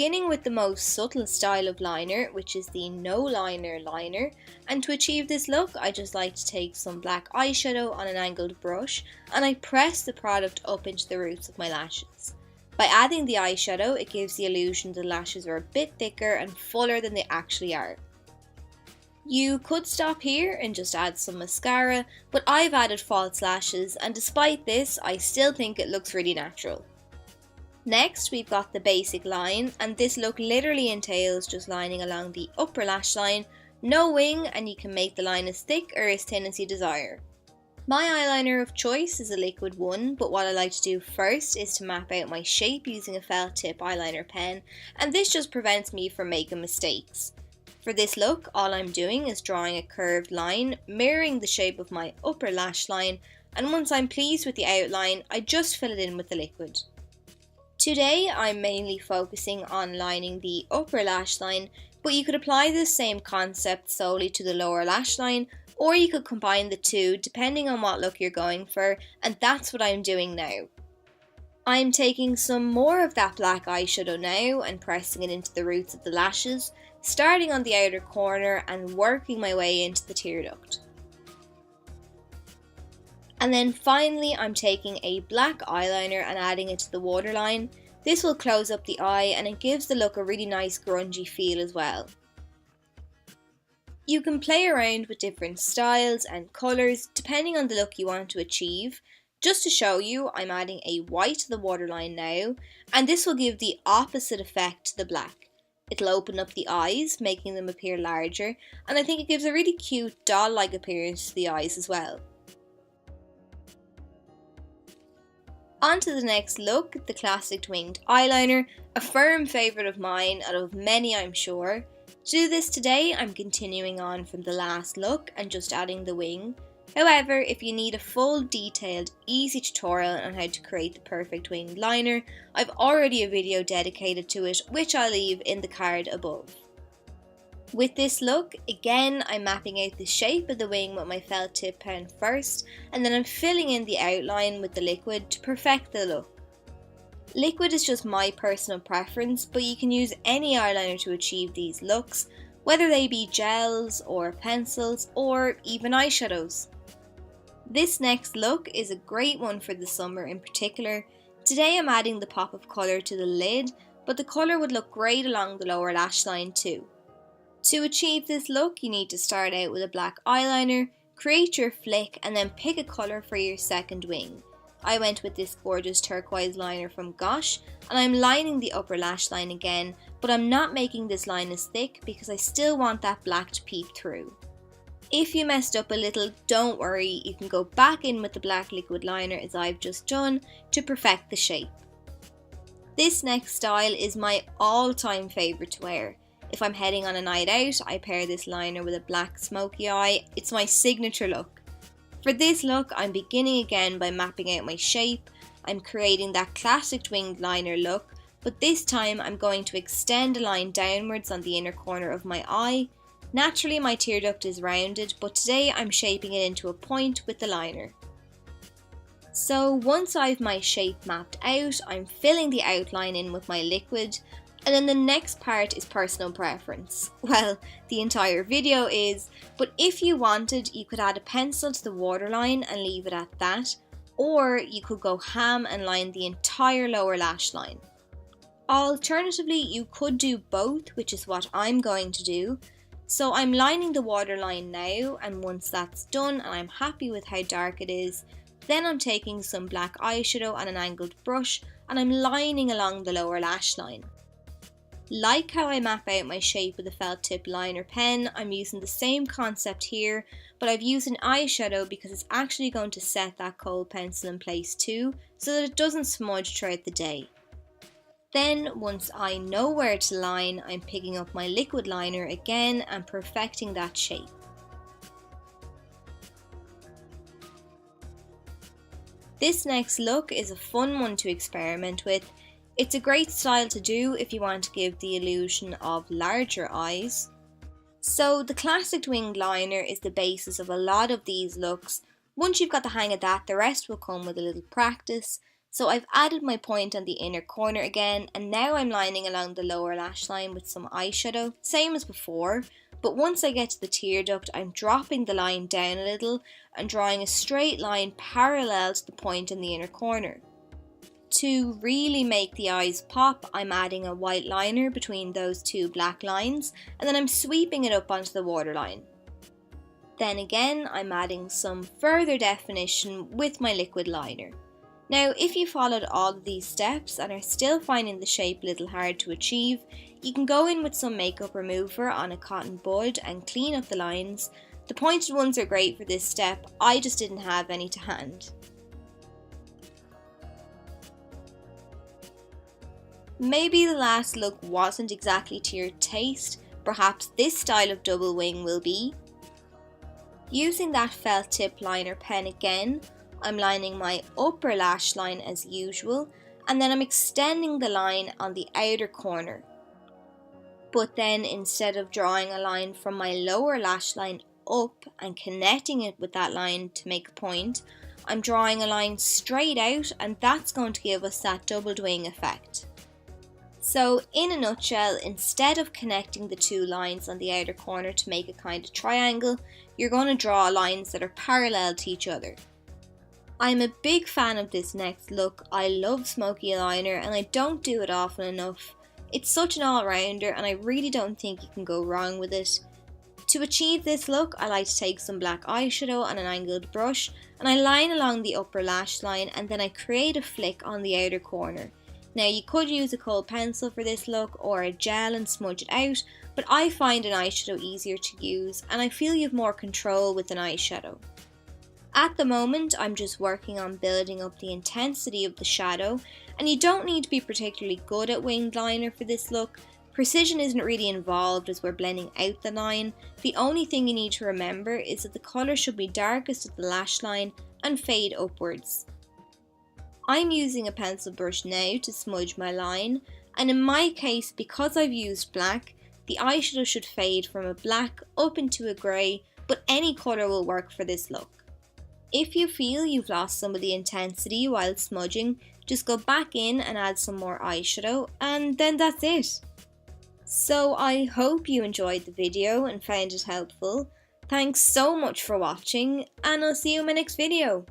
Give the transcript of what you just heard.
beginning with the most subtle style of liner, which is the no liner liner, and to achieve this look I just like to take some black eyeshadow on an angled brush and I press the product up into the roots of my lashes. By adding the eyeshadow, it gives the illusion the lashes are a bit thicker and fuller than they actually are. You could stop here and just add some mascara, but I've added false lashes and despite this I still think it looks really natural. Next we've got the basic line, and this look literally entails just lining along the upper lash line, no wing, and you can make the line as thick or as thin as you desire. My eyeliner of choice is a liquid one, but what I like to do first is to map out my shape using a felt tip eyeliner pen, and this just prevents me from making mistakes. For this look, all I'm doing is drawing a curved line, mirroring the shape of my upper lash line, and once I'm pleased with the outline, I just fill it in with the liquid. Today I'm mainly focusing on lining the upper lash line, but you could apply this same concept solely to the lower lash line, or you could combine the two depending on what look you're going for, and that's what I'm doing now. I'm taking some more of that black eyeshadow now and pressing it into the roots of the lashes, starting on the outer corner and working my way into the tear duct. And then finally I'm taking a black eyeliner and adding it to the waterline. This will close up the eye and it gives the look a really nice grungy feel as well. You can play around with different styles and colours depending on the look you want to achieve. Just to show you, I'm adding a white to the waterline now, and this will give the opposite effect to the black. It'll open up the eyes, making them appear larger, and I think it gives a really cute doll-like appearance to the eyes as well. On to the next look, the classic winged eyeliner, a firm favourite of mine and of many I'm sure. To do this today, I'm continuing on from the last look and just adding the wing. However, if you need a full, detailed, easy tutorial on how to create the perfect winged liner, I've already a video dedicated to it, which I'll leave in the card above. With this look, again I'm mapping out the shape of the wing with my felt tip pen first, and then I'm filling in the outline with the liquid to perfect the look. Liquid is just my personal preference, but you can use any eyeliner to achieve these looks, whether they be gels or pencils or even eyeshadows. This next look is a great one for the summer in particular. Today I'm adding the pop of colour to the lid, but the colour would look great along the lower lash line too. To achieve this look, you need to start out with a black eyeliner, create your flick, and then pick a colour for your second wing. I went with this gorgeous turquoise liner from Gosh, and I'm lining the upper lash line again, but I'm not making this line as thick because I still want that black to peep through. If you messed up a little, don't worry, you can go back in with the black liquid liner as I've just done to perfect the shape. This next style is my all-time favourite to wear. If I'm heading on a night out, I pair this liner with a black smoky eye. It's my signature look. For this look, I'm beginning again by mapping out my shape. I'm creating that classic winged liner look, but this time I'm going to extend a line downwards on the inner corner of my eye. Naturally my tear duct is rounded, but today I'm shaping it into a point with the liner. So once I've my shape mapped out, I'm filling the outline in with my liquid. And then the next part is personal preference. Well, the entire video is, but if you wanted, you could add a pencil to the waterline and leave it at that, or you could go ham and line the entire lower lash line. Alternatively, you could do both, which is what I'm going to do. So I'm lining the waterline now, and once that's done and I'm happy with how dark it is, then I'm taking some black eyeshadow on an angled brush and I'm lining along the lower lash line. Like how I map out my shape with a felt tip liner pen, I'm using the same concept here, but I've used an eyeshadow because it's actually going to set that kohl pencil in place too, so that it doesn't smudge throughout the day. Then, once I know where to line, I'm picking up my liquid liner again and perfecting that shape. This next look is a fun one to experiment with. It's a great style to do if you want to give the illusion of larger eyes. So the classic winged liner is the basis of a lot of these looks. Once you've got the hang of that, the rest will come with a little practice. So I've added my point on the inner corner again, and now I'm lining along the lower lash line with some eyeshadow, same as before, but once I get to the tear duct I'm dropping the line down a little and drawing a straight line parallel to the point in the inner corner. To really make the eyes pop, I'm adding a white liner between those two black lines, and then I'm sweeping it up onto the waterline. Then again, I'm adding some further definition with my liquid liner. Now, if you followed all of these steps and are still finding the shape a little hard to achieve, you can go in with some makeup remover on a cotton bud and clean up the lines. The pointed ones are great for this step, I just didn't have any to hand. Maybe the last look wasn't exactly to your taste, perhaps this style of double wing will be. Using that felt tip liner pen again, I'm lining my upper lash line as usual, and then I'm extending the line on the outer corner. But then instead of drawing a line from my lower lash line up and connecting it with that line to make a point, I'm drawing a line straight out, and that's going to give us that doubled wing effect. So in a nutshell, instead of connecting the two lines on the outer corner to make a kind of triangle, you're going to draw lines that are parallel to each other. I'm a big fan of this next look. I love smoky eyeliner and I don't do it often enough. It's such an all-rounder and I really don't think you can go wrong with it. To achieve this look, I like to take some black eyeshadow on an angled brush and I line along the upper lash line, and then I create a flick on the outer corner. Now you could use a kohl pencil for this look or a gel and smudge it out, but I find an eyeshadow easier to use and I feel you have more control with an eyeshadow. At the moment I'm just working on building up the intensity of the shadow, and you don't need to be particularly good at winged liner for this look. Precision isn't really involved as we're blending out the line. The only thing you need to remember is that the colour should be darkest at the lash line and fade upwards. I'm using a pencil brush now to smudge my line, and in my case, because I've used black, the eyeshadow should fade from a black up into a grey, but any colour will work for this look. If you feel you've lost some of the intensity while smudging, just go back in and add some more eyeshadow, and then that's it. So I hope you enjoyed the video and found it helpful. Thanks so much for watching, and I'll see you in my next video.